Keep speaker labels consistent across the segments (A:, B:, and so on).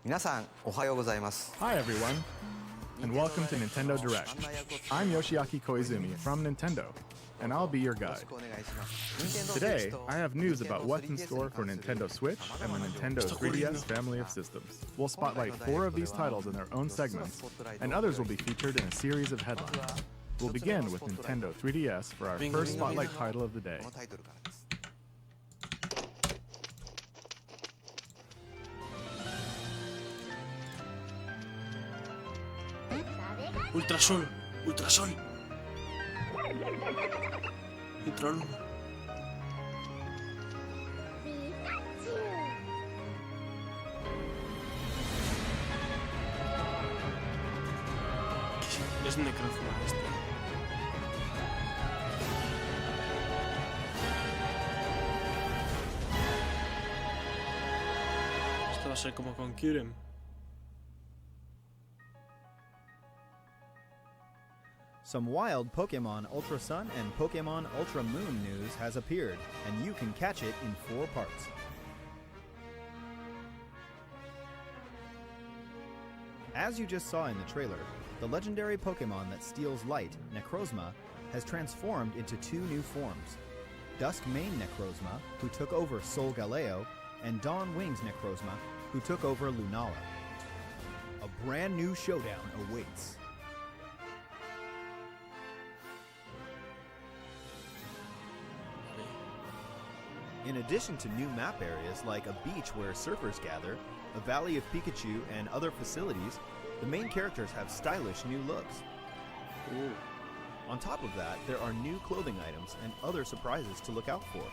A: 皆さん、おはようございます。
B: Hi everyone, and welcome to Nintendo Direct. I'm Yoshiaki Koizumi from Nintendo, and I'll be your guide. Today, I have news about what's in store for Nintendo Switch and the Nintendo 3DS family of systems. We'll spotlight 4 of these titles in their own segments, and others will be featured in a series of headlines. We'll begin with Nintendo 3DS for our first spotlight title of the day.
C: Ultrasol, ultrasol. Ultraluna. Es necrófila este. Esto va a ser como con Kyurem.
D: Some wild Pokemon Ultra Sun and Pokemon Ultra Moon news has appeared, and you can catch it in 4 parts. As you just saw in the trailer, the legendary Pokemon that steals light, Necrozma, has transformed into 2 new forms. Dusk Mane Necrozma, who took over Sol Galeo, and Dawn Wings Necrozma, who took over Lunala. A brand new showdown awaits. In addition to new map areas like a beach where surfers gather, a valley of Pikachu, and other facilities, the main characters have stylish new looks.
C: Ooh.
D: On top of that, there are new clothing items and other surprises to look out for.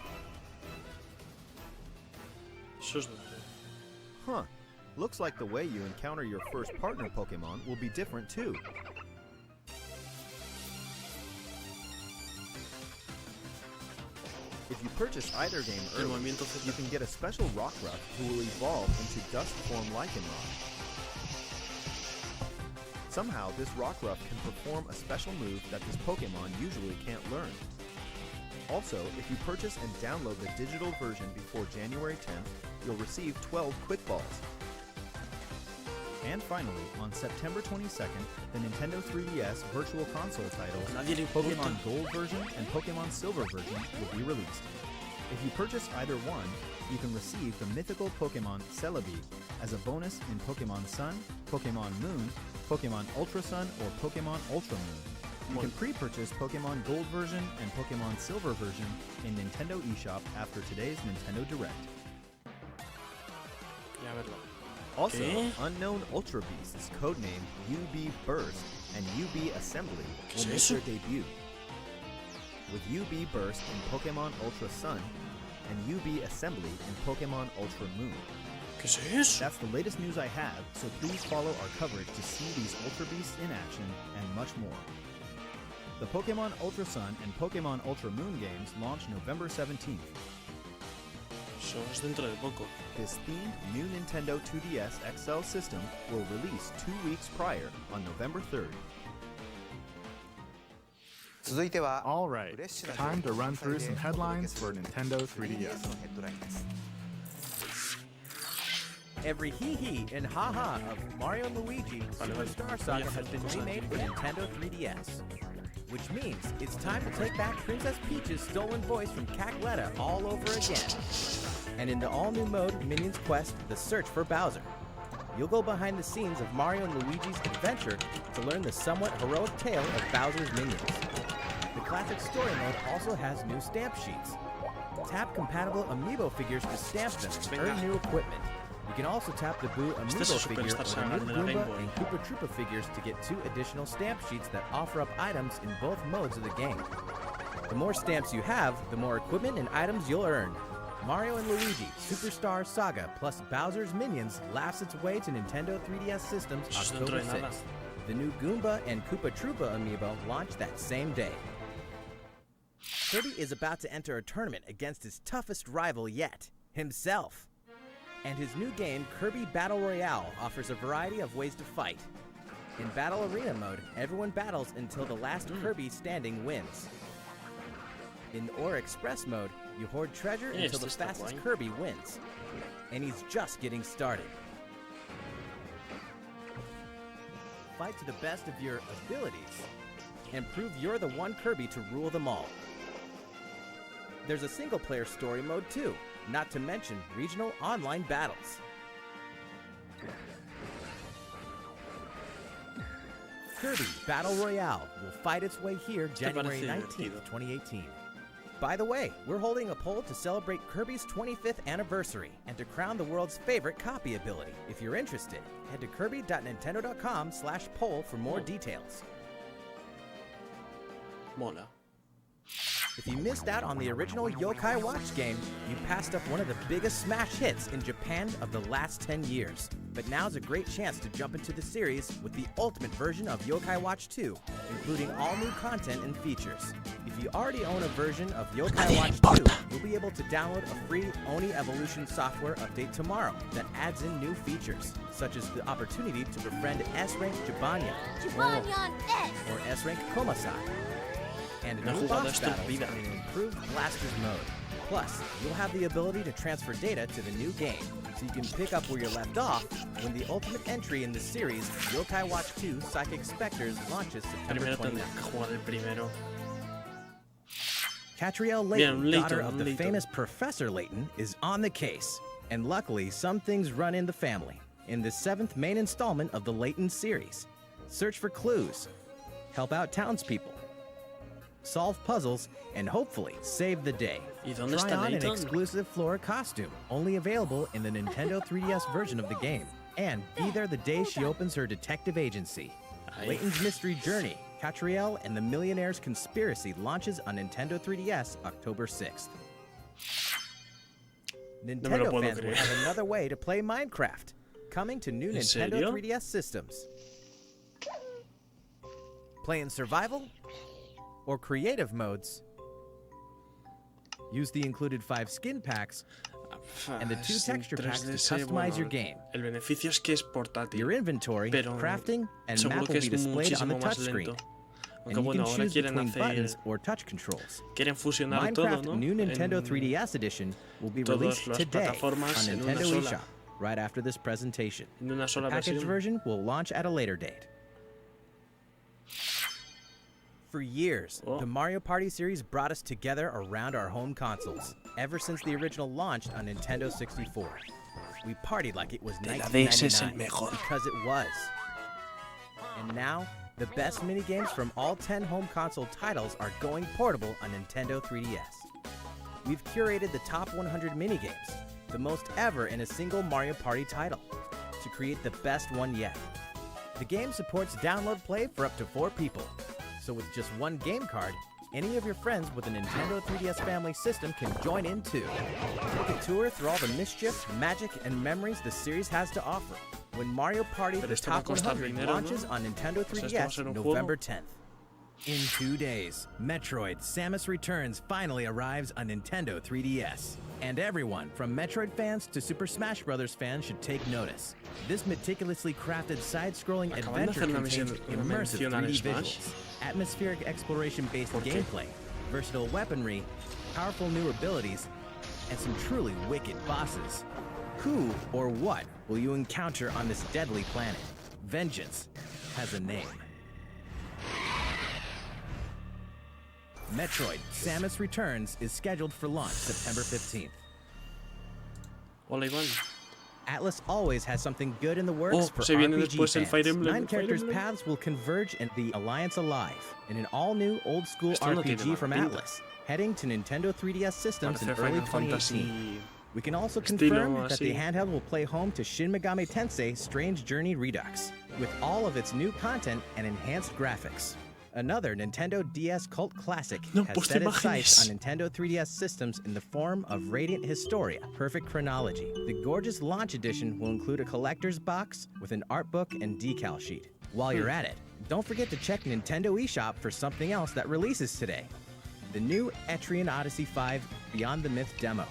C: Eso es donde.
D: Huh. Looks like the way you encounter your first partner Pokemon will be different too. If you purchase either game early, you can get a special Rockruff who will evolve into Dusk form Lycanroc. Somehow, this Rockruff can perform a special move that this Pokemon usually can't learn. Also, if you purchase and download the digital version before January 10th, you'll receive 12 Quick Balls. And finally, on September 22nd, the Nintendo 3DS Virtual Console titles, Pokemon Gold version and Pokemon Silver version, will be released. If you purchase either one, you can receive the mythical Pokemon Celebi as a bonus in Pokemon Sun, Pokemon Moon, Pokemon Ultra Sun, or Pokemon Ultra Moon. You can pre-purchase Pokemon Gold version and Pokemon Silver version in Nintendo eShop after today's Nintendo Direct.
C: Ya verlo.
D: Also,
C: ¿Qué?
D: unknown Ultra Beasts, codenamed UB Burst and UB Assembly, will make their debut. With UB Burst in Pokemon Ultra Sun and UB Assembly in Pokemon Ultra Moon.
C: ¿Qué es eso?
D: That's the latest news I have, so please follow our coverage to see these Ultra Beasts in action and much more. The Pokemon Ultra Sun and Pokemon Ultra Moon games launch November 17th.
C: Eso es dentro de poco.
D: This themed new Nintendo 2DS XL system will release 2 weeks prior on November 3rd.
A: 続いては、
B: Alright, time to run through some headlines for Nintendo 3DS.
E: Every hee-hee and ha-ha of Mario & Luigi Superstar Saga has been remade for Nintendo 3DS. Which means it's time to take back Princess Peach's stolen voice from Cackletta all over again. And in the all-new mode, Minions Quest, The Search for Bowser. You'll go behind the scenes of Mario & Luigi's adventure to learn the somewhat heroic tale of Bowser's minions. The classic story mode also has new stamp sheets. Tap compatible amiibo figures to stamp them and earn new equipment. You can also tap the Boo amiibo figure or new Goomba and Koopa Troopa figures to get 2 additional stamp sheets that offer up items in both modes of the game. The more stamps you have, the more equipment and items you'll earn. Mario & Luigi Superstar Saga plus Bowser's Minions laughs its way to Nintendo 3DS systems October 6th. The new Goomba and Koopa Troopa amiibo launch that same day. Kirby is about to enter a tournament against his toughest rival yet, himself. And his new game, Kirby Battle Royale, offers a variety of ways to fight. In Battle Arena mode, everyone battles until the last Kirby standing wins. In Ore Express mode, you hoard treasure until the fastest Kirby wins. And he's just getting started. fight to the best of your abilities and prove you're the one Kirby to rule them all. There's a single-player story mode too, not to mention regional online battles. Kirby Battle Royale will fight its way here January 19th, 2018. By the way, we're holding a poll to celebrate Kirby's 25th anniversary and to crown the world's favorite copy ability. If you're interested, head to kirby.nintendo.com/poll for more details.
C: Mola.
E: If you missed out on the original Yokai Watch game, you passed up one of the biggest smash hits in Japan of the last 10 years. But now's a great chance to jump into the series with the ultimate version of Yokai Watch 2, including all new content and features. If you already own a version of Yokai Watch 2, you'll be able to download a free Oni Evolution software update tomorrow that adds in new features, such as the opportunity to befriend S-Rank Jibanya or S-Rank Komasai, and a new boss battle in an improved Blasters mode. Plus, you'll have the ability to transfer data to the new game, so you can pick up where you're left off when the ultimate entry in the series, Yokai Watch 2 Psychic Spectres, launches September
C: Primero
E: 29th.
C: tendrás que jugar el primero.
E: Catriel
C: Bien,
E: Layton, daughter
C: Layton,
E: of the
C: Layton.
E: famous Professor Layton, is on the case. And luckily, some things run in the family. In the 7th main installment of the Layton series, search for clues, help out townspeople, solve puzzles, and hopefully save the day.
C: ¿Y dónde
E: Try
C: está
E: on an
C: Layton?
E: exclusive Flora costume, only available in the Nintendo 3DS version of the game. And be there the day she opens her detective agency.
C: Ahí.
E: Layton's Mystery Journey, Catriel and the Millionaire's Conspiracy launches on Nintendo 3DS October 6th. Nintendo
C: puedo
E: fans will
C: creer.
E: have another way to play Minecraft, coming to new
C: ¿En
E: Nintendo
C: serio?
E: 3DS systems. Play in survival or creative modes. Use the included 5 skin packs and the 2
C: Es en
E: texture packs to
C: 3DS,
E: customize your
C: bueno,
E: game.
C: El beneficio es que es portátil.
E: Your inventory,
C: pero
E: crafting, and
C: seguro
E: map
C: que
E: will
C: es
E: be displayed on the
C: muchísimo más
E: touchscreen.
C: lento.
E: And
C: Aunque
E: you
C: bueno,
E: can
C: ahora
E: choose
C: quieren
E: between buttons
C: hacer,
E: or touch controls.
C: quieren fusionar
E: Minecraft
C: todo, ¿no?
E: New Nintendo
C: En
E: 3DS Edition will be
C: todas
E: released
C: las
E: today on
C: plataformas en una
E: Nintendo
C: sola.
E: eShop right after this presentation.
C: en una sola
E: Packaged
C: versión.
E: version will launch at a later date. For years,
C: Oh.
E: the Mario Party series brought us together around our home consoles, ever since the original launched on Nintendo 64. We partied like it was
C: De la DS es el
E: 1999,
C: mejor.
E: because it was. And now, the best minigames from all 10 home console titles are going portable on Nintendo 3DS. We've curated the top 100 minigames, the most ever in a single Mario Party title, to create the best one yet. The game supports download play for up to 4 people, so with just one game card, any of your friends with a Nintendo 3DS family system can join in too. Take a tour through all the mischief, magic, and memories the series has to offer when Mario Party
C: Pero
E: The
C: esto va a
E: Top
C: costar
E: 100
C: dinero,
E: launches
C: ¿no?
E: on Nintendo
C: sea, esto va a
E: 3DS
C: ser un
E: November
C: juego.
E: 10th. In 2 days, Metroid Samus Returns finally arrives on Nintendo 3DS. And everyone, from Metroid fans to Super Smash Bros. Fans, should take notice. This meticulously crafted side-scrolling
C: Acaban de
E: adventure
C: hacer una
E: contains
C: mención- una
E: immersive
C: mención al
E: 3D
C: Smash.
E: visuals, atmospheric exploration-based
C: ¿Por qué?
E: gameplay, versatile weaponry, powerful new abilities, and some truly wicked bosses. Who or what will you encounter on this deadly planet? Vengeance has a name. Metroid Samus Returns is scheduled for launch September 15th.
C: Hola, Iván.
E: Atlas always has something good in the works
C: Oh,
E: for
C: se viene
E: RPG
C: después el
E: fans.
C: Fire Emblem,
E: 9
C: Fire
E: characters'
C: Emblem.
E: paths will converge in the Alliance Alive in an all-new, old-school
C: Esto no tiene
E: RPG
C: mala
E: from
C: pinta.
E: Atlas, heading to Nintendo 3DS systems in
C: Parece
E: early
C: Final
E: 2018.
C: Fantasy.
E: We can also
C: Estilo
E: confirm that the
C: así.
E: handheld will play home to Shin Megami Tensei Strange Journey Redux, with all of its new content and enhanced graphics. Another Nintendo DS cult classic
C: No,
E: has
C: puesto
E: set its sights
C: imágenes.
E: on Nintendo 3DS systems in the form of Radiant Historia, Perfect Chronology. The gorgeous launch edition will include a collector's box with an art book and decal sheet. While you're at it, don't forget to check Nintendo eShop for something else that releases today. The new Etrian Odyssey 5 Beyond the Myth demo.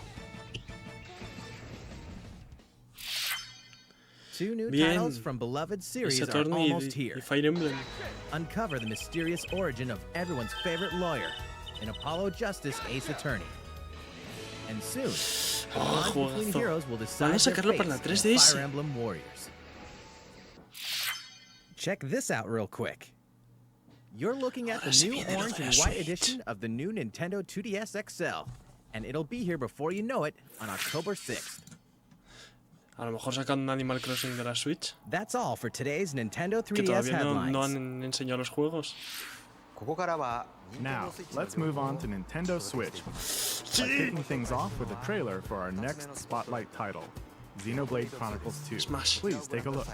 E: 2 new
C: Bien.
E: titles from beloved series are
C: Saturn
E: almost
C: y
E: here.
C: Fire Emblem.
E: Uncover the mysterious origin of everyone's favorite lawyer, an Apollo Justice Ace Attorney. And soon, the
C: Oh,
E: bond between
C: juegazo.
E: heroes will
C: Van
E: decide
C: a
E: their
C: sacarlo para la
E: fates in
C: 3DS.
E: Fire Emblem Warriors. check this out real quick. You're looking at the new orange and white edition of the new Nintendo 2DS XL, and it'll be here before you know it on October 6th.
C: A lo mejor sacan un Animal Crossing de la Switch.
E: That's all for today's Nintendo
C: Que
E: 3DS
C: todavía
E: headlines.
C: no han enseñado los juegos.
A: ここからは
B: Now, let's move on to Nintendo Switch by kicking things off with a trailer for our next spotlight title, Xenoblade Chronicles 2.
C: Smash.
B: Please take a look.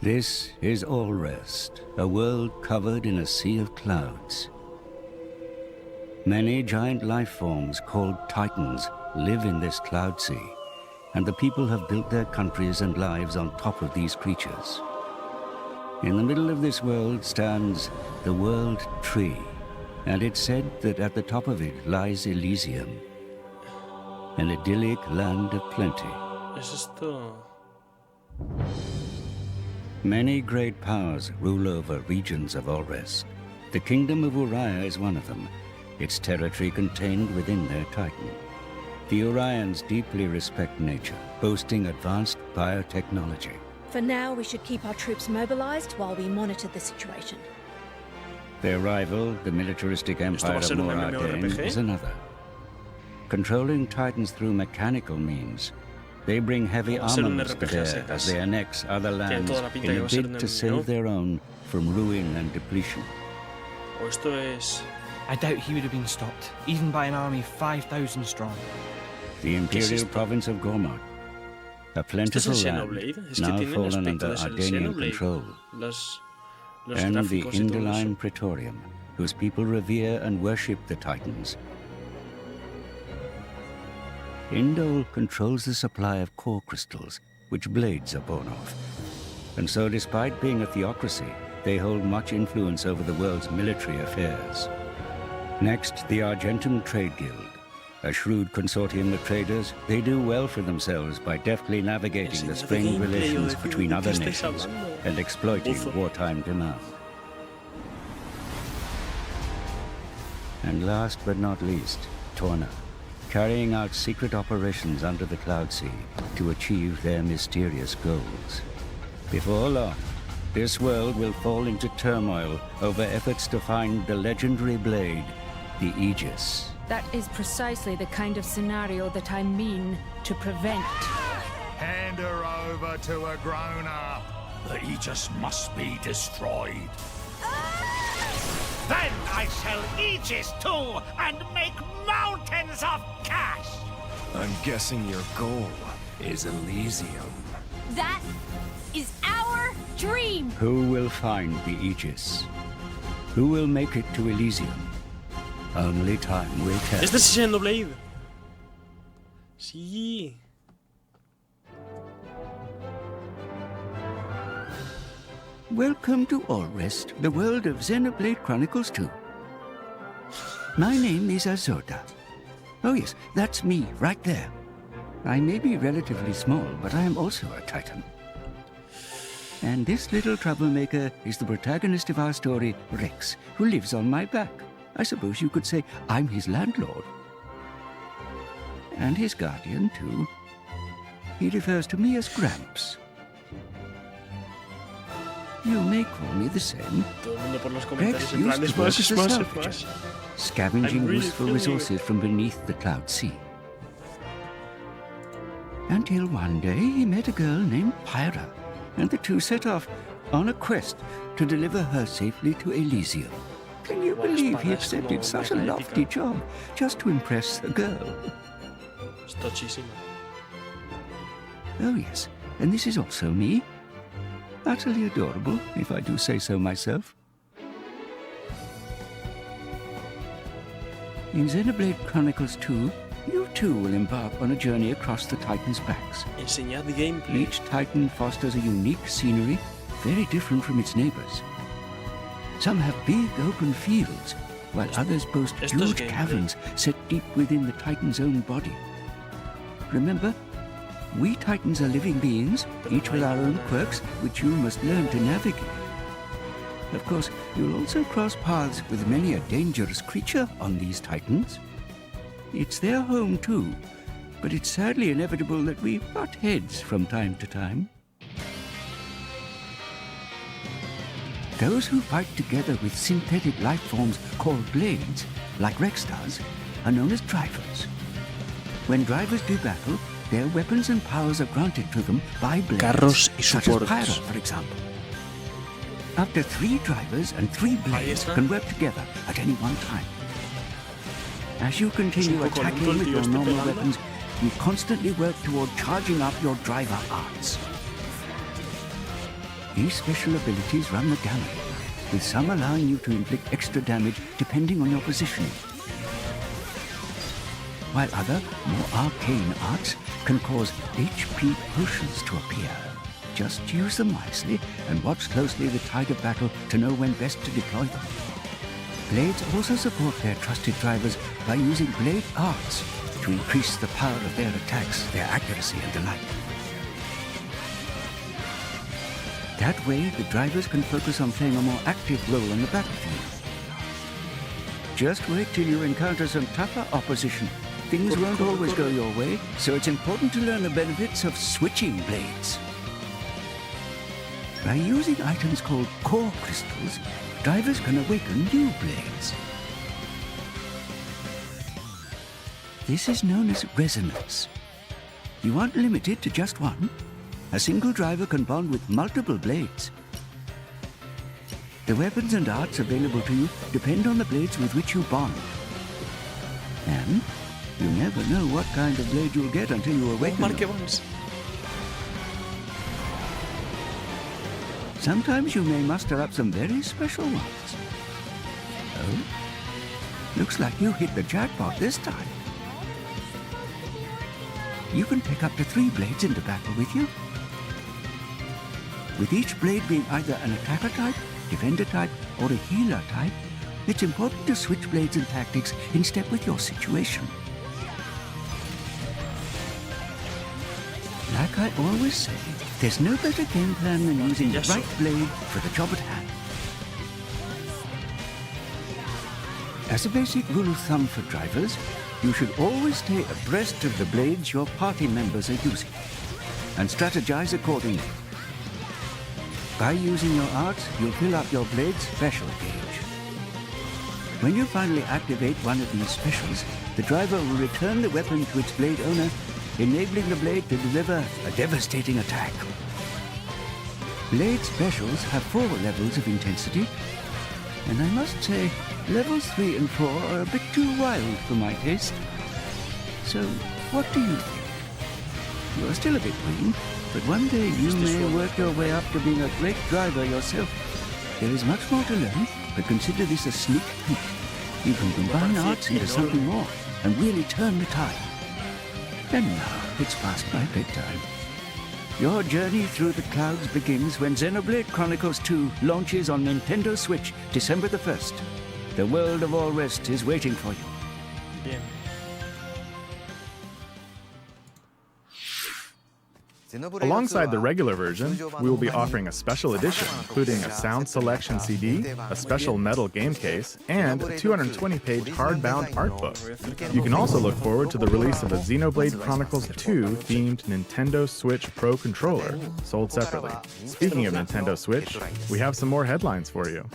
F: This is All Rest, a world covered in a sea of clouds. Many giant life forms called Titans live in this cloud sea, and the people have built their countries and lives on top of these creatures. In the middle of this world stands the World Tree, and it's said that at the top of it lies Elysium, an idyllic land of plenty.
C: ¿Es esto?
F: Many great powers rule over regions of All Rest. The kingdom of Uriah is one of them, its territory contained within their Titan. The Urians deeply respect nature, boasting advanced biotechnology.
G: For now, we should keep our troops mobilized while we monitor the situation.
F: Their rival, the militaristic empire
C: va a
F: of
C: ser un
F: Moradin,
C: MMORPG?
F: is another. Controlling Titans through mechanical means, they bring heavy
C: Va a ser un
F: armaments to
C: RPG a
F: bear
C: secas.
F: as they annex other lands
C: toda la pinta
F: in
C: que
F: a
C: va a ser
F: bid
C: un
F: to
C: MMO.
F: save their own from ruin and depletion.
C: ¿O esto es...?
H: I doubt he would have been stopped, even by an army 5,000 strong.
F: The imperial
C: esto?
F: province of Gormod, a
C: ¿Esto es
F: plentiful
C: el
F: land,
C: Xenoblade? Es que
F: now
C: tiene el
F: fallen
C: aspecto
F: under
C: de ser el
F: Ardenian
C: Xenoblade.
F: control,
C: Los
F: and the
C: gráficos y todo
F: Indoline
C: eso.
F: Praetorium, whose people revere and worship the Titans. Indol controls the supply of core crystals, which blades are born of. And so despite being a theocracy, they hold much influence over the world's military affairs. Next, the Argentum Trade Guild. A shrewd consortium of traders, they do well for themselves by deftly navigating the
C: Enseñad
F: strained
C: gameplay o
F: relations
C: decid
F: between
C: de qué
F: other
C: estáis
F: nations
C: hablando.
F: and exploiting
C: Buzo.
F: wartime demand. And last but not least, Torna, carrying out secret operations under the Cloud Sea to achieve their mysterious goals. Before long, this world will fall into turmoil over efforts to find the legendary blade, the Aegis.
I: That is precisely the kind of scenario that I mean to prevent.
J: Hand her over to a grown-up. The Aegis must be destroyed. Then I shall Aegis too and make mountains of cash.
K: I'm guessing your goal is Elysium.
I: That is our dream!
F: Who will find the Aegis? Who will make it to Elysium? Only time will tell.
C: ¡Este es Xenoblade! Sí.
F: Welcome to All Rest, the world of Xenoblade Chronicles 2. My name is Azorda. Oh yes, that's me, right there. I may be relatively small, but I am also a Titan. And this little troublemaker is the protagonist of our story, Rex, who lives on my back. I suppose you could say I'm his landlord. And his guardian, too. He refers to me as Gramps. You may call me the same.
C: Todo el mundo por los
F: Rex
C: comentarios en plan
F: used to work
C: Smash,
F: as a
C: Smash,
F: salvager,
C: Smash.
F: scavenging
C: I'm really
F: useful
C: feeling
F: resources from beneath the Cloud Sea. Until one day he met a girl named Pyra, and the two set off on a quest to deliver her safely to Elysium. Can you believe he accepted such a lofty job just to impress a girl?
C: Es tochísimo.
F: Oh yes, and this is also me. Utterly adorable, if I do say so myself. In Xenoblade Chronicles 2, you too will embark on a journey across the Titans' backs.
C: Enseñad gameplay.
F: Each Titan fosters a unique scenery, very different from its neighbors. Some have big open fields, while others boast
C: Esto es
F: huge
C: gameplay.
F: caverns set deep within the Titan's own body. Remember, we Titans are living beings, each with our own quirks, which you must learn to navigate. Of course, you'll also cross paths with many a dangerous creature on these Titans. It's their home, too, but it's sadly inevitable that we butt heads from time to time. Those who fight together with synthetic life forms called blades, like Rex does, are known as drivers. When drivers do battle, their weapons and powers are granted to them by blades,
C: Carros y
F: such as
C: soportes.
F: Pyro, for example. Up to 3 drivers and 3 blades can work together at any one time. As you continue attacking with your normal weapons, you constantly work toward charging up your driver arts. These special abilities run the gamut, with some allowing you to inflict extra damage depending on your positioning, while other, more arcane arts can cause HP potions to appear. Just use them wisely and watch closely the tide of battle to know when best to deploy them. Blades also support their trusted drivers by using blade arts to increase the power of their attacks, their accuracy, and the like. That way, the drivers can focus on playing a more active role on the battlefield. Just wait till you encounter some tougher opposition. Things won't always go your way, so it's important to learn the benefits of switching blades. By using items called core crystals, drivers can awaken new blades. This is known as resonance. You aren't limited to just one. A single driver can bond with multiple blades. The weapons and arts available to you depend on the blades with which you bond. And you never know what kind of blade you'll get until you awaken them. Sometimes you may muster up some very special ones. Oh, looks like you hit the jackpot this time. You can pick up to 3 blades into battle with you, with each blade being either an attacker type, defender type, or a healer type. It's important to switch blades and tactics in step with your situation. Like I always say, there's no better game plan than using the right blade for the job at hand. As a basic rule of thumb for drivers, you should always stay abreast of the blades your party members are using, and strategize accordingly. By using your arts, you'll fill up your blade's special gauge. When you finally activate one of these specials, the driver will return the weapon to its blade owner, enabling the blade to deliver a devastating attack. Blade specials have 4 levels of intensity, and I must say, levels 3 and 4 are a bit too wild for my taste. So, what do you think? You're still a bit green, but one day you may work your way up to being a great driver yourself. There is much more to learn, but consider this a sneak peek. You can combine arts into something more and really turn the tide. And now, it's past my bedtime. Your journey through the clouds begins when Xenoblade Chronicles 2 launches on Nintendo Switch, December the 1st. The world of all rest is waiting for you.
C: Bien.
B: Alongside the regular version, we will be offering a special edition, including a sound selection CD, a special metal game case, and a 220-page hardbound art book. You can also look forward to the release of a Xenoblade Chronicles 2 themed Nintendo Switch Pro controller, sold separately. Speaking of Nintendo Switch, we have some more headlines for you.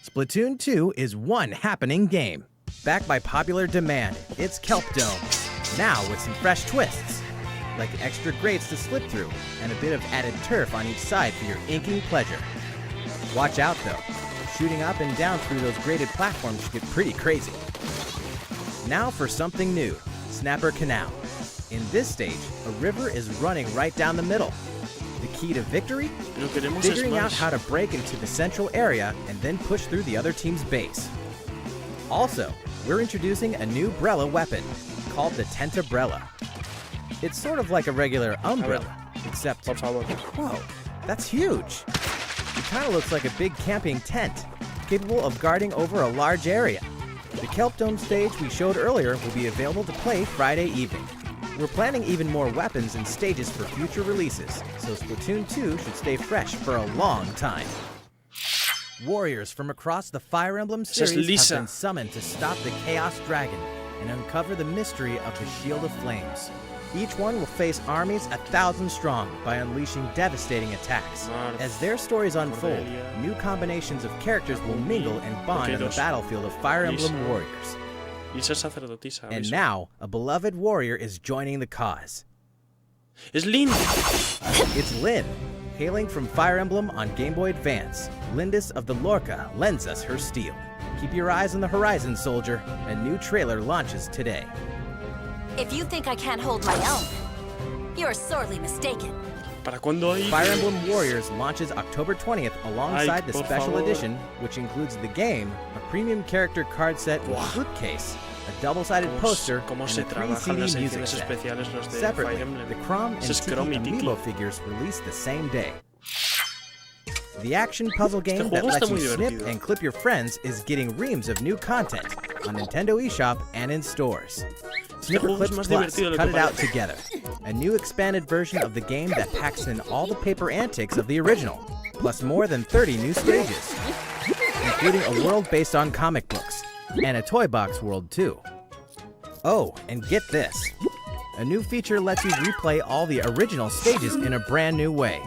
E: Splatoon 2 is one happening game. Backed by popular demand, it's Kelp Dome. Now with some fresh twists, like extra grates to slip through and a bit of added turf on each side for your inking pleasure. Watch out though, shooting up and down through those graded platforms can get pretty crazy. Now for something new, Snapper Canal. In this stage, a river is running right down the middle. The key to victory? Figuring out how to break into the central area and then push through the other team's base. Also, we're introducing a new Brella weapon, called the Tentabrella. It's sort of like a regular umbrella, except, whoa, that's huge. It kind of looks like a big camping tent, capable of guarding over a large area. The Kelp Dome stage we showed earlier will be available to play Friday evening. We're planning even more weapons and stages for future releases, so Splatoon 2 should stay fresh for a long time. Warriors from across the Fire Emblem series have been summoned to stop the Chaos Dragon and uncover the mystery of the Shield of Flames. Each one will face armies 1,000 strong by unleashing devastating attacks. As their stories unfold, new combinations of characters will mingle and bond on the battlefield of Fire Emblem Warriors. And now, a beloved warrior is joining the cause.
C: It's Lyn!
E: It's Lyn. Hailing from Fire Emblem on Game Boy Advance, Lindis of the Lorca lends us her steel. Keep your eyes on the horizon, soldier. A new trailer launches today.
L: If you think I can't hold my own, you're sorely mistaken.
C: ¿Para cuándo hay?
E: Fire Emblem Warriors launches October 20th alongside the special edition, which includes the game, a premium character card set with a flip case, a double-sided poster, and a 3-CD music set. Separately, the Chrom and Tiki Amiibo figures released the same day. The action puzzle game that lets you snip and clip your friends is getting reams of new content on Nintendo eShop and in stores. Snipper Clips Plus cut it out together, a new expanded version of the game that packs in all the paper antics of the original, plus more than 30 new stages, including a world based on comic books, and a toy box world too. Oh, and get this. A new feature lets you replay all the original stages in a brand new way.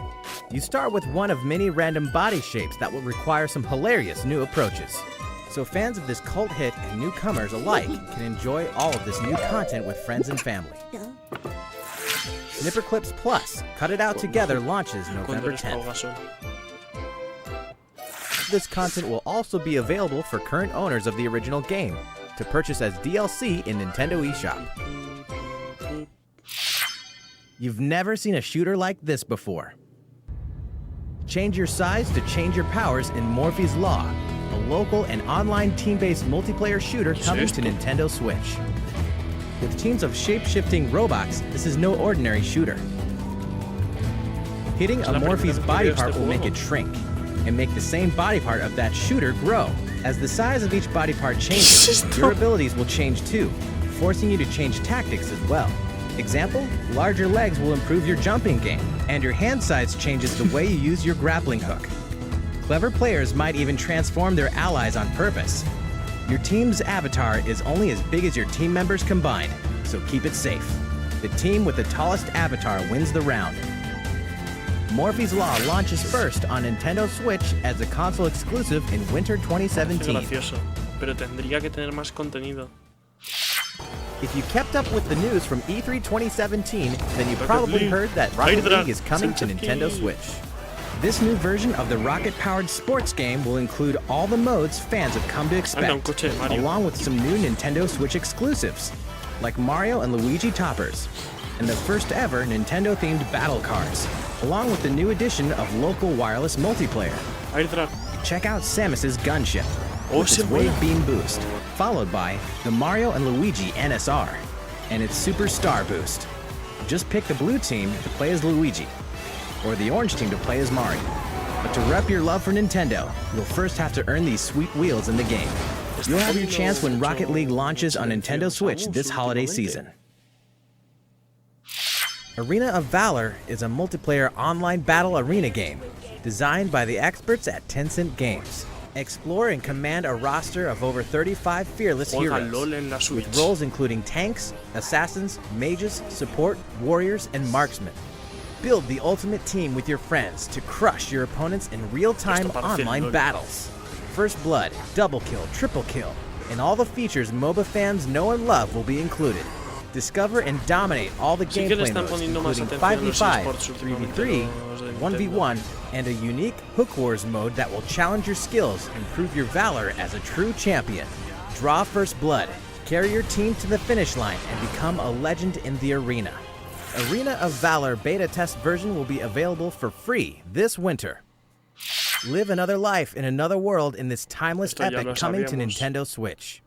E: You start with one of many random body shapes that will require some hilarious new approaches. So fans of this cult hit and newcomers alike can enjoy all of this new content with friends and family. Snipper Clips Plus, Cut It Out Together launches November 10th. This content will also be available for current owners of the original game to purchase as DLC in Nintendo eShop. You've never seen a shooter like this before. Change your size to change your powers in Morphe's Law, a local and online team-based multiplayer shooter coming to Nintendo Switch. With teams of shape-shifting robots, this is no ordinary shooter. Hitting a Morphe's body part will make it shrink, and make the same body part of that shooter grow. As the size of each body part changes, your abilities will change too, forcing you to change tactics as well. Example, larger legs will improve your jumping game, and your hand size changes the way you use your grappling hook. Clever players might even transform their allies on purpose. Your team's avatar is only as big as your team members combined, so keep it safe. The team with the tallest avatar wins the round. Morphe's Law launches first on Nintendo Switch as a console exclusive in winter 2017.
C: Pero tendría que tener más contenido.
E: If you kept up with the news from E3 2017, then you probably heard that Rocket League is coming to Nintendo Switch. This new version of the rocket-powered sports game will include all the modes fans have come to expect, along with some new Nintendo Switch exclusives, like Mario and Luigi toppers, and the first ever Nintendo-themed battle cars, along with the new addition of local wireless multiplayer. Check out Samus's gunship, with its wave beam boost, followed by the Mario and Luigi NSR, and its Super Star boost. Just pick the blue team to play as Luigi, or the orange team to play as Mario. But to rep your love for Nintendo, you'll first have to earn these sweet wheels in the game. You'll have your chance when Rocket League launches on Nintendo Switch this holiday season. Arena of Valor is a multiplayer online battle arena game designed by the experts at Tencent Games. Explore and command a roster of over 35 fearless heroes, with roles including tanks, assassins, mages, support, warriors, and marksmen. Build the ultimate team with your friends to crush your opponents in real-time online battles. First blood, double kill, triple kill, and all the features MOBA fans know and love will be included. Discover and dominate all the gameplay modes, including 5v5, 3v3, 1v1, and a unique Hook Wars mode that will challenge your skills and prove your valor as a true champion. Draw first blood, carry your team to the finish line, and become a legend in the arena. Arena of Valor beta test version will be available for free this winter. Live another life in another world in this timeless epic coming to Nintendo Switch.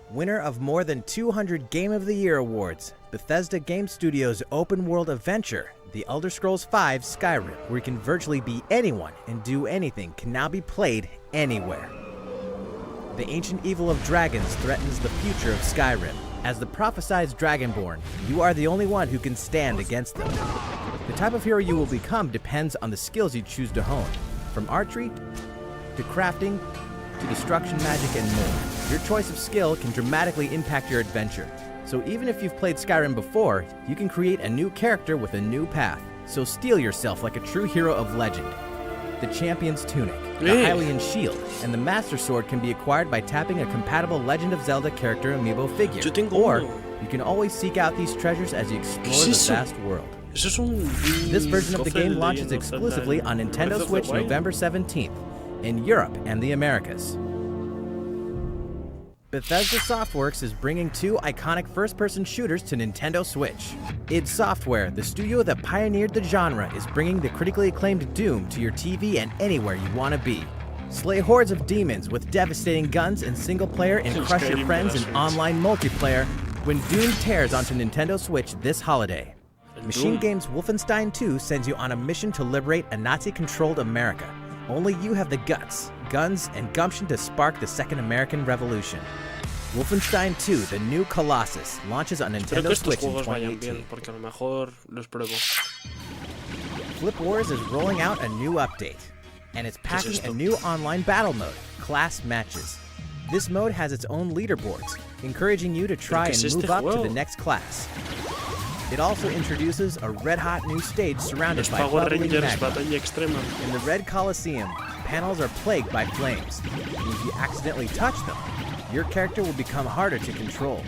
E: Winner of more than 200 Game of the Year awards, Bethesda Game Studios' open-world adventure, The Elder Scrolls V Skyrim, where you can virtually be anyone and do anything, can now be played anywhere. The ancient evil of dragons threatens the future of Skyrim. As the prophesized Dragonborn, you are the only one who can stand against them. The type of hero you will become depends on the skills you choose to hone, from archery to crafting to destruction magic and more. Your choice of skill can dramatically impact your adventure. So even if you've played Skyrim before, you can create a new character with a new path. So steel yourself like a true hero of legend. The Champion's Tunic, the Hylian Shield, and the Master Sword can be acquired by tapping a compatible Legend of Zelda character amiibo figure. Or you can always seek out these treasures as you explore the vast world. This version of the game launches exclusively on Nintendo Switch November 17th in Europe and the Americas. Bethesda Softworks is bringing 2 iconic first-person shooters to Nintendo Switch. id Software, the studio that pioneered the genre, is bringing the critically acclaimed Doom to your TV and anywhere you want to be. Slay hordes of demons with devastating guns in single-player and crush your friends in online multiplayer when Doom tears onto Nintendo Switch this holiday. Machine Games' Wolfenstein 2 sends you on a mission to liberate a Nazi-controlled America. Only you have the guts, guns, and gumption to spark the Second American Revolution. Wolfenstein 2, The New Colossus, launches on Nintendo Switch in 2018. Flip Wars is rolling out a new update, and it's packing a new online battle mode, Class Matches. This mode has its own leaderboards, encouraging you to try and move up to the next class. It also introduces a red-hot new stage surrounded by bubbling magma. In the Red Coliseum, panels are plagued by flames, and if you accidentally touch them, your character will become harder to control.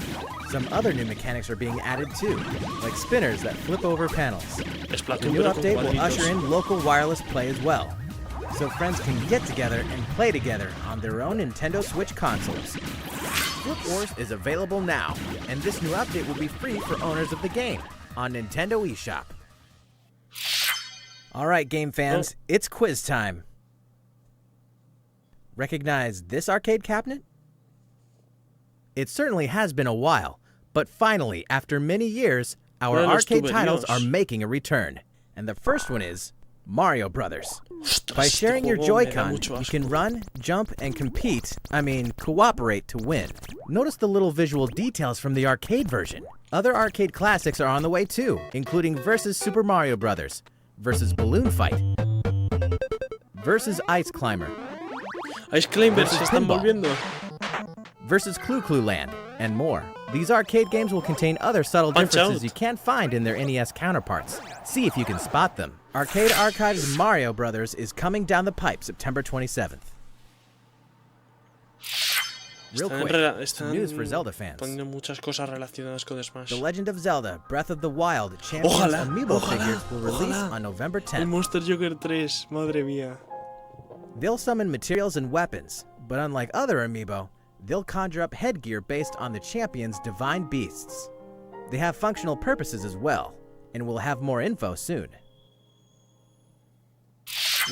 E: Some other new mechanics are being added too, like spinners that flip over panels. The new update will usher in local wireless play as well, so friends can get together and play together on their own Nintendo Switch consoles. Flip Wars is available now, and this new update will be free for owners of the game on Nintendo eShop. Alright game fans, it's quiz time. Recognize this arcade cabinet? It certainly has been a while, but finally, after many years, our arcade titles are making a return. And the first one is Mario Brothers. By sharing your Joy-Con, you can run, jump, and cooperate to win. Notice the little visual details from the arcade version. Other arcade classics are on the way too, including Versus Super Mario Brothers, Versus Balloon Fight, Versus Ice Climber,
C: Ice Climbers se están volviendo.
E: Versus Clue Clue Land, and more. These arcade games will contain other subtle differences you can't find in their NES counterparts. See if you can spot them. Arcade Archive's Mario Brothers is coming down the pipe September 27th. Real quick, some news for Zelda fans.
C: Muchas cosas relacionadas con Smash.
E: The Legend of Zelda Breath of the Wild Champions Amiibo figures will release on November 10th.
C: El Monster Joker 3, madre mía.
E: They'll summon materials and weapons, but unlike other Amiibo, they'll conjure up headgear based on the champion's divine beasts. They have functional purposes as well, and we'll have more info soon.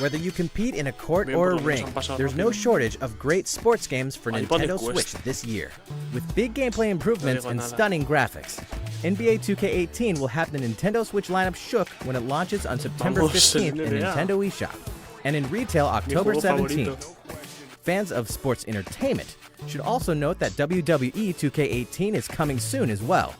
E: Whether you compete in a court or a ring, there's no shortage of great sports games for Nintendo Switch this year. With big gameplay improvements and stunning graphics, NBA 2K18 will have the Nintendo Switch lineup shook when it launches on September 15th in Nintendo eShop, and in retail October 17th. Fans of sports entertainment should also note that WWE 2K18 is coming soon as well.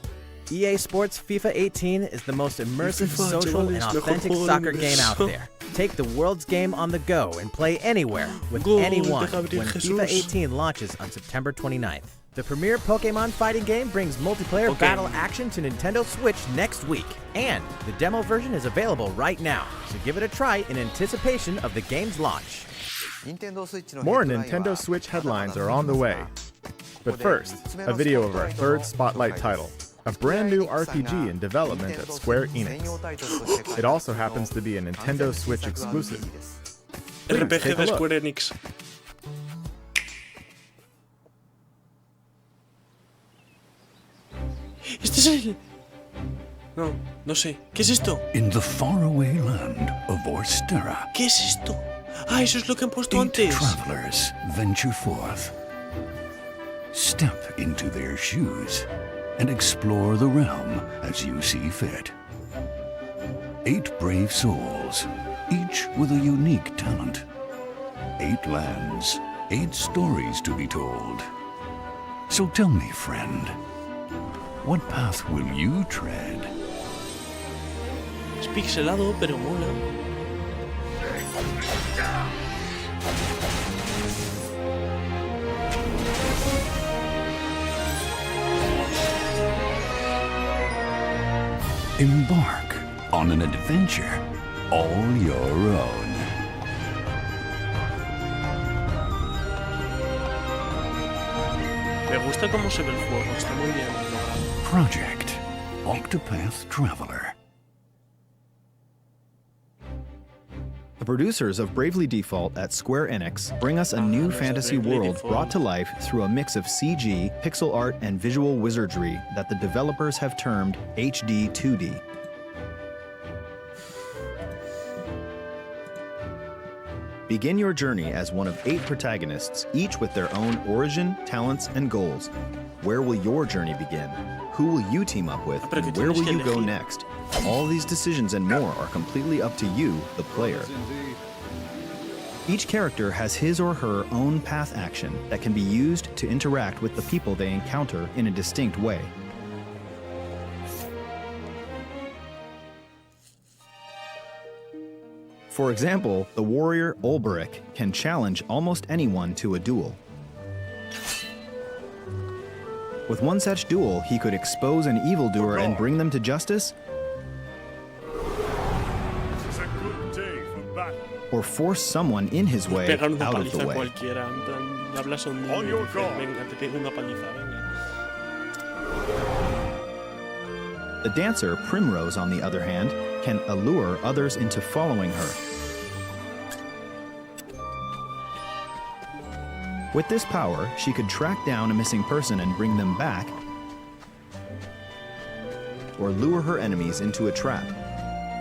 E: EA Sports FIFA 18 is the most immersive, social, and authentic soccer game out there. Take the world's game on the go and play anywhere with anyone when FIFA 18 launches on September 29th. The premier Pokemon fighting game brings multiplayer battle action to Nintendo Switch next week, and the demo version is available right now, so give it a try in anticipation of the game's launch.
B: More Nintendo Switch headlines are on the way. But first, a video of our third Spotlight title, a brand new RPG in development at Square Enix. It also happens to be a Nintendo Switch exclusive.
C: RPG de Square Enix. ¿Este es el...? No, no sé. ¿Qué es esto?
J: In the faraway land of Orstera.
C: ¿Qué es esto? Ah, eso es lo que han puesto antes.
J: Travelers venture forth. Step into their shoes and explore the realm as you see fit. 8 brave souls, each with a unique talent. 8 lands, 8 stories to be told. So tell me, friend, what path will you tread?
C: Es pixelado, pero mola.
J: Embark on an adventure all your own.
C: Me gusta cómo se ve el juego, está muy bien logrado.
J: Project Octopath Traveler.
D: The producers of Bravely Default at Square Enix bring us a new fantasy world brought to life through a mix of CG, pixel art, and visual wizardry that the developers have termed HD 2D. Begin your journey as one of 8 protagonists, each with their own origin, talents, and goals. Where will your journey begin? Who will you team up with? And where will you go next? All these decisions and more are completely up to you, the player. Each character has his or her own path action that can be used to interact with the people they encounter in a distinct way. For example, the warrior Olberic can challenge almost anyone to a duel. With one such duel, he could expose an evildoer and bring them to justice, or force someone in his way
C: Pegar una
D: out of
C: paliza
D: the way.
C: cualquiera, en plan, hablas a un niño y dices, venga, te pego una paliza, venga.
D: The dancer Primrose, on the other hand, can allure others into following her. With this power, she could track down a missing person and bring them back, or lure her enemies into a trap.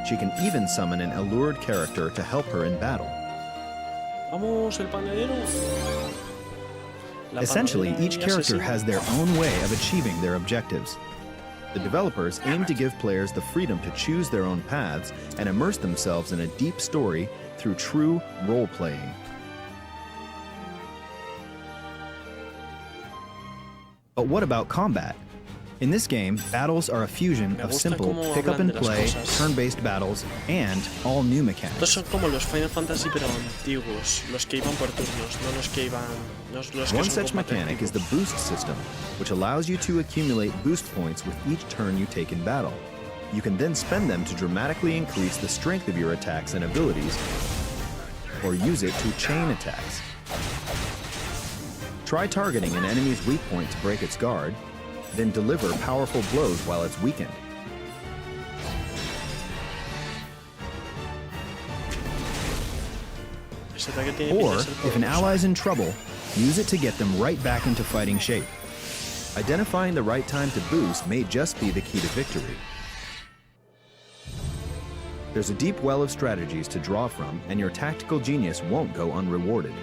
D: She can even summon an allured character to help her in battle.
C: Vamos, el panadero.
D: Essentially, each character has their own way of achieving their objectives. The developers aim to give players the freedom to choose their own paths and immerse themselves in a deep story through true role-playing. But what about combat? In this game, battles are a fusion of simple pick-up-and-play, turn-based battles, and all new mechanics.
C: Estos son como los Final Fantasy pero antiguos, los que iban por turnos, no los que iban... los que
D: One
C: son
D: such mechanic is the boost system, which allows you to accumulate boost points with each turn you take in battle. You can then spend them to dramatically increase the strength of your attacks and abilities, or use it to chain attacks. Try targeting an enemy's weak point to break its guard, then deliver powerful blows while it's weakened. Or, if an ally's in trouble, use it to get them right back into fighting shape. Identifying the right time to boost may just be the key to victory. There's a deep well of strategies to draw from, and your tactical genius won't go unrewarded.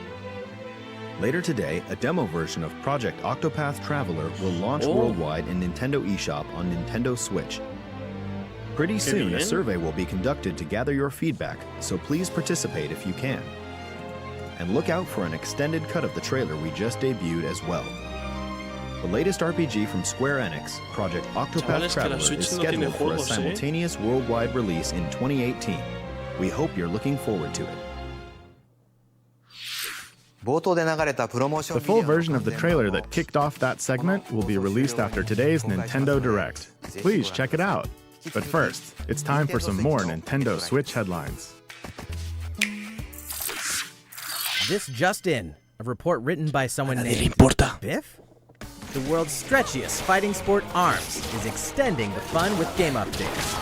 D: Later today, a demo version of Project Octopath Traveler will launch worldwide in Nintendo eShop on Nintendo Switch. Pretty soon, a survey will be conducted to gather your feedback, so please participate if you can. And look out for an extended cut of the trailer we just debuted as well. The latest RPG from Square Enix, Project Octopath Traveler, is scheduled for a simultaneous worldwide release in 2018. We hope you're looking forward to it.
B: The full version of the trailer that kicked off that segment will be released after today's Nintendo Direct. Please check it out. But first, it's time for some more Nintendo Switch headlines.
E: This just in, a report written by someone named Biff? The world's stretchiest fighting sport, ARMS, is extending the fun with game updates.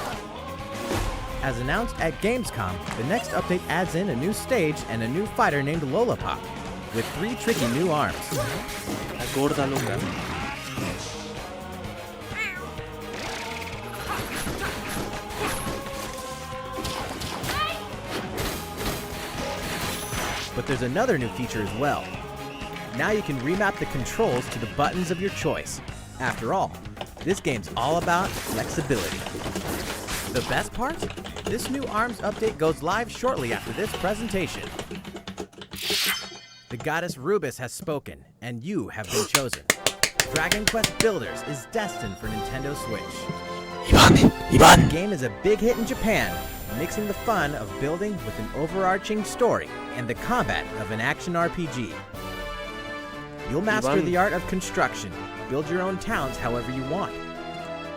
E: As announced at Gamescom, the next update adds in a new stage and a new fighter named Lollipop, with 3 tricky new arms.
C: La gorda loca.
E: But there's another new feature as well. Now you can remap the controls to the buttons of your choice. After all, this game's all about flexibility. The best part? This new ARMS update goes live shortly after this presentation. The goddess Rubis has spoken, and you have been chosen. Dragon Quest Builders is destined for Nintendo Switch. The game is a big hit in Japan, mixing the fun of building with an overarching story and the combat of an action RPG. You'll master the art of construction, build your own towns however you want,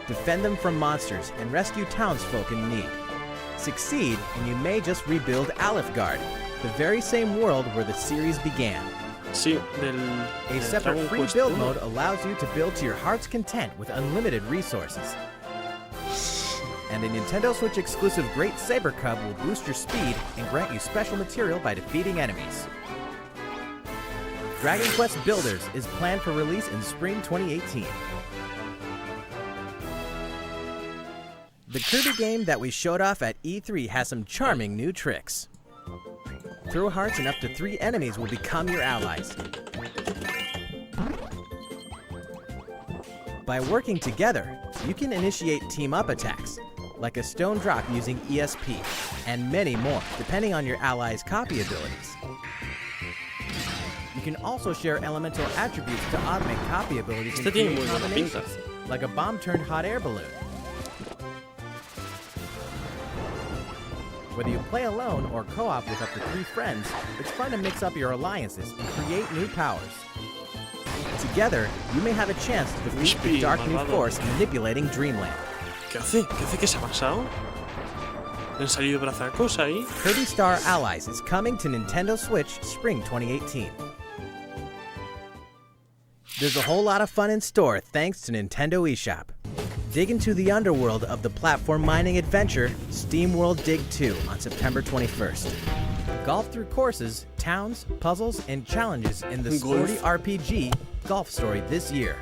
E: defend them from monsters, and rescue townsfolk in need. Succeed, and you may just rebuild Alifgard, the very same world where the series began.
C: Sí,
E: a separate free build mode allows you to build to your heart's content with unlimited resources. And a Nintendo Switch exclusive Great Saber Cub will boost your speed and grant you special material by defeating enemies. Dragon Quest Builders is planned for release in spring 2018. The Kirby game that we showed off at E3 has some charming new tricks. Throw hearts and up to 3 enemies will become your allies. By working together, you can initiate team-up attacks, like a stone drop using ESP, and many more, depending on your allies' copy abilities. You can also share elemental attributes to automate copy abilities and create combinations, like a bomb-turned hot air balloon. Whether you play alone or co-op with up to 3 friends, it's fun to mix up your alliances and create new powers. Together, you may have a chance to defeat the dark new force manipulating Dreamland.
C: ¿Qué hace? ¿Qué hace? ¿Qué se ha pasado? ¿Le han salido brazacos ahí?
E: Kirby Star Allies is coming to Nintendo Switch spring 2018. There's a whole lot of fun in store thanks to Nintendo eShop. Dig into the underworld of the platform mining adventure SteamWorld Dig 2 on September 21st. Golf through courses, towns, puzzles, and challenges in the sporty RPG Golf Story this year.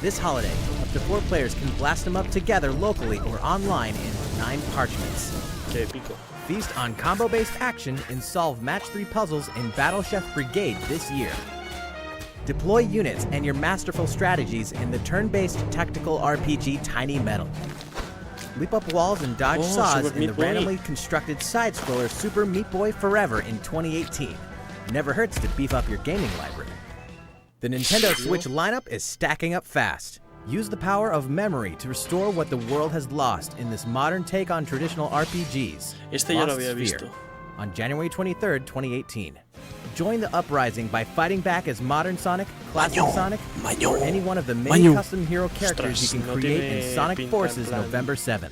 E: This holiday, up to 4 players can blast them up together locally or online in 9 parchments.
C: Qué épico.
E: Feast on combo-based action and solve match 3 puzzles in Battle Chef Brigade this year. Deploy units and your masterful strategies in the turn-based tactical RPG Tiny Metal. Leap up walls and dodge saws in the randomly constructed side-scroller Super Meat Boy Forever in 2018. Never hurts to beef up your gaming library. The Nintendo Switch lineup is stacking up fast. Use the power of memory to restore what the world has lost in this modern take on traditional RPGs.
C: Este ya lo había visto.
E: On January 23rd, 2018. Join the uprising by fighting back as Modern Sonic, Classic Sonic, or any one of the many custom hero characters you can create in Sonic Forces November 7th.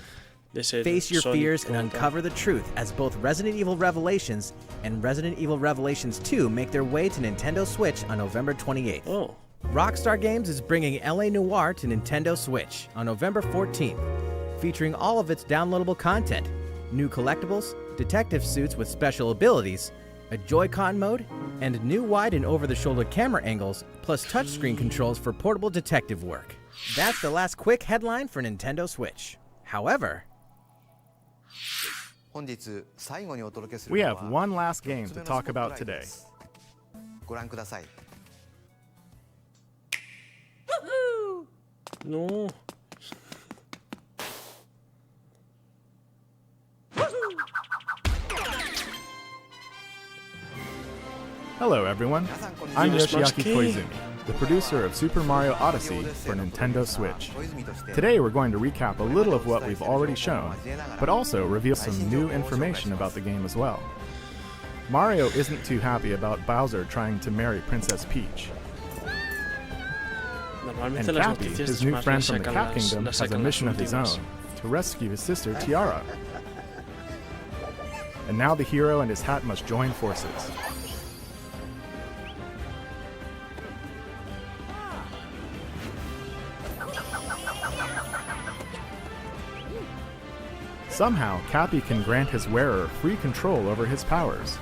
E: Face your fears and uncover the truth as both Resident Evil Revelations and Resident Evil Revelations 2 make their way to Nintendo Switch on November 28th.
C: Oh.
E: Rockstar Games is bringing LA Noire to Nintendo Switch on November 14th, featuring all of its downloadable content, new collectibles, detective suits with special abilities, a Joy-Con mode, and new wide and over-the-shoulder camera angles, plus touchscreen controls for portable detective work. That's the last quick headline for Nintendo Switch. However,
B: we have one last game to talk about today.
C: No.
B: Hello everyone, I'm Yoshiaki Koizumi, the producer of Super Mario Odyssey for Nintendo Switch. Today we're going to recap a little of what we've already shown, but also reveal some new information about the game as well. Mario isn't too happy about Bowser trying to marry Princess Peach. And Cappy, his new friend from the Cap Kingdom, has a mission of his own, to rescue his sister Tiara. And now the hero and his hat must join forces. Somehow, Cappy can grant his wearer free control over his powers.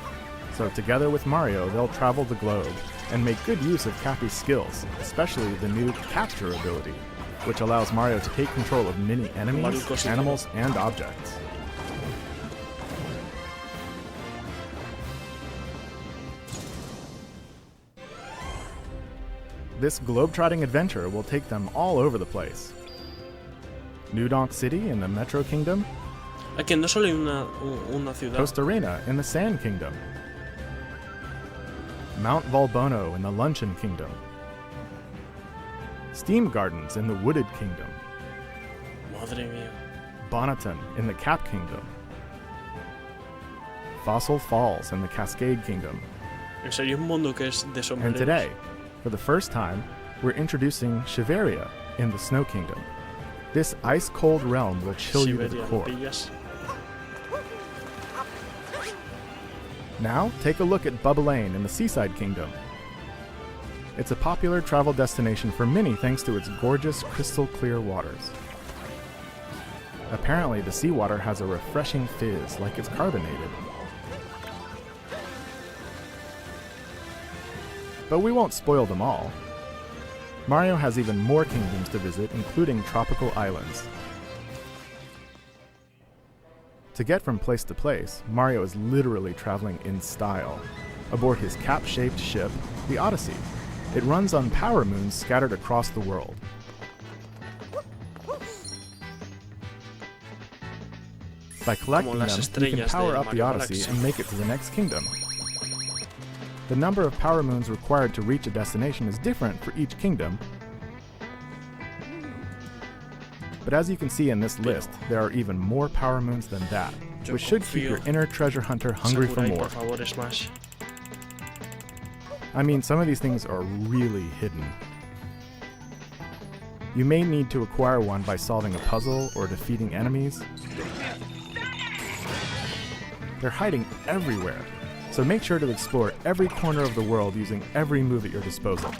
B: So together with Mario, they'll travel the globe and make good use of Cappy's skills, especially the new Capture ability, which allows Mario to take control of many enemies, animals, and objects. This globe-trotting adventure will take them all over the place. New Donk City in the Metro Kingdom,
C: Aquí no solo hay una ciudad.
B: Costa Arena in the Sand Kingdom, Mount Volbono in the Luncheon Kingdom, Steam Gardens in the Wooded Kingdom,
C: Madre mía.
B: Bonneton in the Cap Kingdom, Fossil Falls in the Cascade Kingdom.
C: En serio, un mundo que es de sombreros.
B: And today, for the first time, we're introducing Shiveria in the Snow Kingdom. This ice-cold realm will chill you to the core. Now, take a look at Bubbelane in the Seaside Kingdom. It's a popular travel destination for many thanks to its gorgeous crystal-clear waters. Apparently, the seawater has a refreshing fizz, like it's carbonated. But we won't spoil them all. Mario has even more kingdoms to visit, including tropical islands. To get from place to place, Mario is literally traveling in style, aboard his cap-shaped ship, the Odyssey. It runs on power moons scattered across the world. By collecting them, you can power up the Odyssey and make it to the next kingdom. The number of power moons required to reach a destination is different for each kingdom, but as you can see in this list, there are even more power moons than that, which should keep your inner treasure hunter hungry for more. I mean, some of these things are really hidden. You may need to acquire one by solving a puzzle or defeating enemies. They're hiding everywhere, so make sure to explore every corner of the world using every move at your disposal.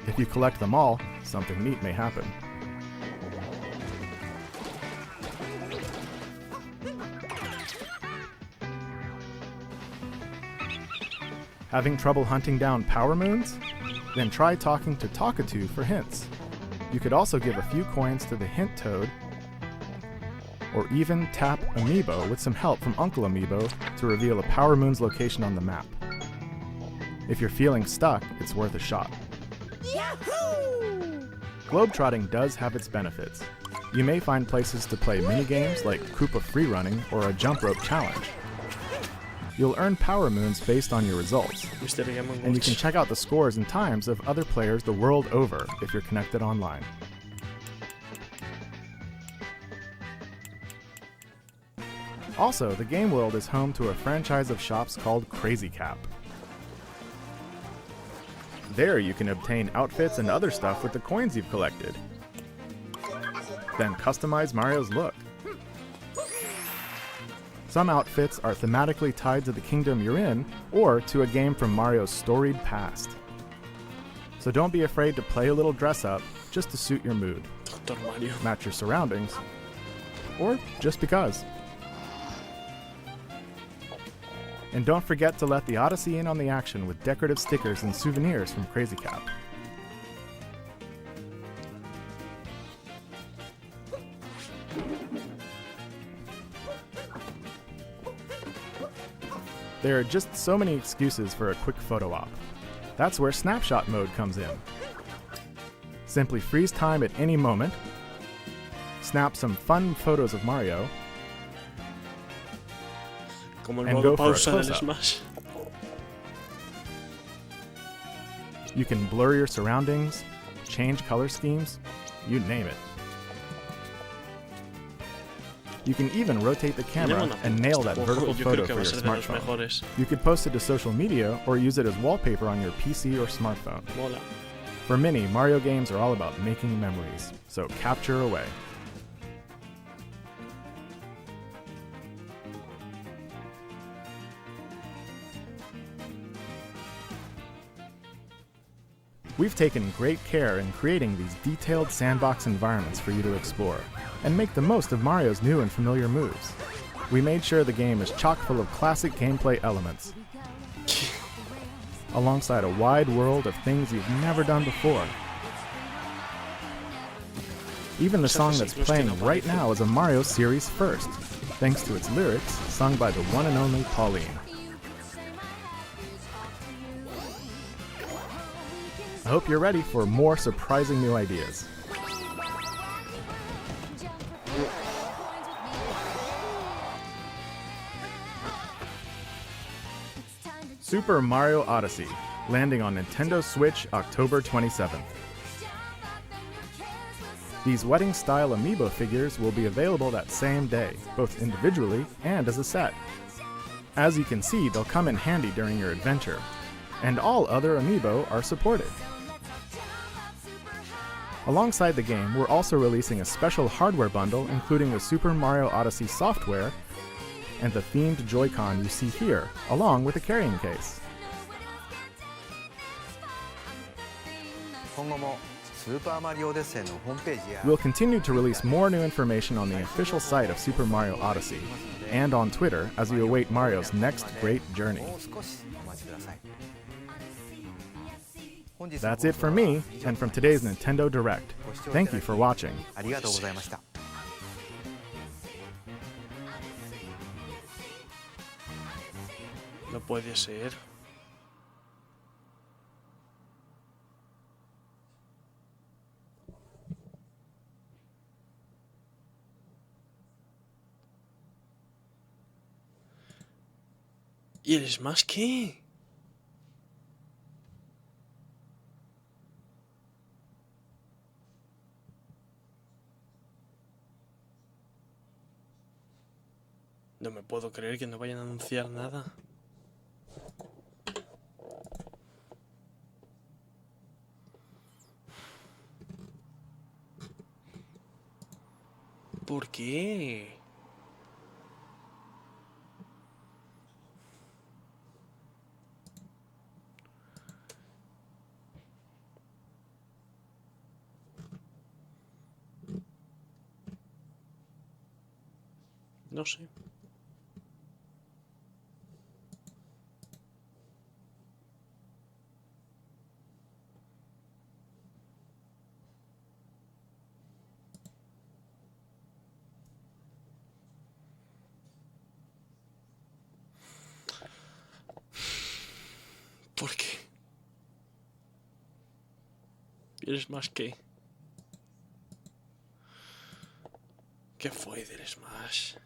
B: If you collect them all, something neat may happen. Having trouble hunting down power moons? Then try talking to Talkatoo for hints. You could also give a few coins to the Hint Toad, or even tap Amiibo with some help from Uncle Amiibo to reveal a power moon's location on the map. If you're feeling stuck, it's worth a shot.
E: Yahoo!
B: Globetrotting does have its benefits. You may find places to play minigames like Koopa Freerunning or a jump rope challenge. You'll earn power moons based on your results, and you can check out the scores and times of other players the world over if you're connected online. Also, the game world is home to a franchise of shops called Crazy Cap. There you can obtain outfits and other stuff with the coins you've collected. Then customize Mario's look. Some outfits are thematically tied to the kingdom you're in, or to a game from Mario's storied past. So don't be afraid to play a little dress up just to suit your mood, match your surroundings, or just because. And don't forget to let the Odyssey in on the action with decorative stickers and souvenirs from Crazy Cap. There are just so many excuses for a quick photo op. That's where snapshot mode comes in. Simply freeze time at any moment, snap some fun photos of Mario, and go for a close-up. You can blur your surroundings, change color schemes, you name it. You can even rotate the camera and nail that vertical photo for your smartphone. You could post it to social media or use it as wallpaper on your PC or smartphone. For many, Mario games are all about making memories, so capture away. We've taken great care in creating these detailed sandbox environments for you to explore, and make the most of Mario's new and familiar moves. We made sure the game is chock full of classic gameplay elements, alongside a wide world of things you've never done before. Even the song that's playing right now is a Mario series first, thanks to its lyrics sung by the one and only Pauline. I hope you're ready for more surprising new ideas. Super Mario Odyssey, landing on Nintendo Switch October 27th. These wedding-style amiibo figures will be available that same day, both individually and as a set. As you can see, they'll come in handy during your adventure, and all other amiibo are supported. Alongside the game, we're also releasing a special hardware bundle including the Super Mario Odyssey software and the themed Joy-Con you see here, along with a carrying case. We'll continue to release more new information on the official site of Super Mario Odyssey and on Twitter as we await Mario's next great journey. That's it for me and from today's Nintendo Direct. Thank you for watching.
C: No puede ser. ¿Y el Smash qué? No me puedo creer que no vayan a anunciar nada. ¿Por qué? No sé. ¿Por qué? ¿Eres más qué? ¿Qué fue del Smash?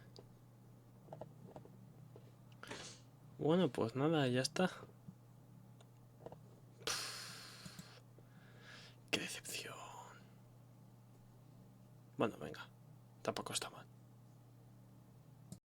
C: Bueno, pues nada, ya está. Qué decepción. Bueno, venga. Tampoco está mal.